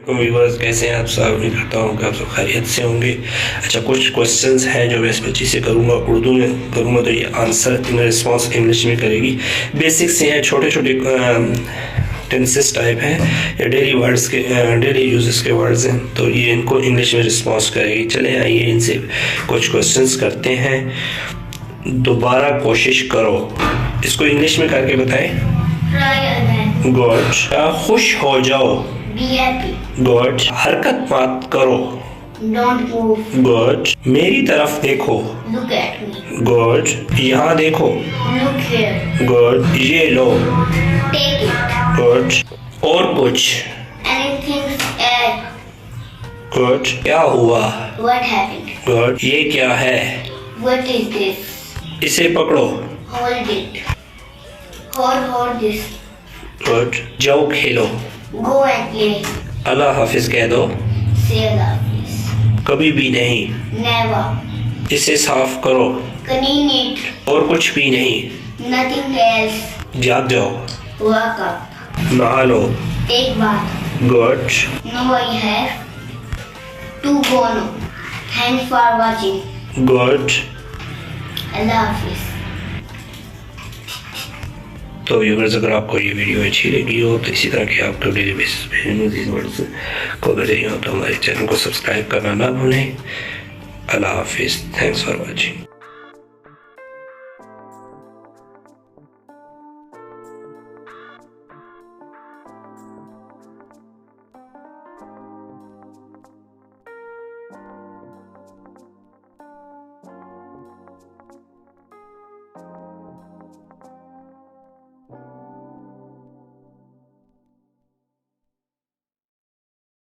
Viewers कैसे हैं आप सब। उम्मीद करता हूँ कि आप सब खैरियत से होंगे। अच्छा, कुछ क्वेश्चंस हैं जो मैं इस बच्ची से करूँगा, उर्दू में करूँगा तो ये आंसर रिस्पॉन्स इंग्लिश में करेगी। बेसिक से हैं, छोटे छोटे टेंसेस टाइप हैं या डेली वर्ड्स के डेली यूजेस के वर्ड्स हैं, तो ये इनको इंग्लिश में रिस्पॉन्स करेगी। चले आइए इनसे कुछ क्वेश्चंस करते हैं। दोबारा कोशिश करो, इसको इंग्लिश में करके बताएं। गुड। खुश हो जाओ। Be happy. गुड। हरकत मत करो। Don't move. गुड। मेरी तरफ देखो। Look at me. गुड। यहाँ देखो। Look here. गुड। ये लो। Take it. गुड। और कुछ। Anything else? गुड। क्या हुआ। What happened? गुड। ये क्या है। What is this? इसे पकड़ो। Hold it. Hold this. Good. जाओ खेलो। Go and play. अल्लाह हाफिज कह दो। Say Allah please. कभी भी नहीं। Never. इसे साफ करो। Clean it. और कुछ भी नहीं। Nothing else. जाग जाओ। Wake up. नहा लो। Take bath. Good. Now I have to go now. Thanks for watching. Good. Allah Hafiz. तो व्यूअर्स, अगर आपको ये वीडियो अच्छी लगी हो तो इसी तरह की आपको डेली बेसिस पे न्यूज़ वर्ड्स को मिले हो तो हमारे चैनल को सब्सक्राइब करना ना भूलें। अल्लाह हाफिज़। Thanks for watching.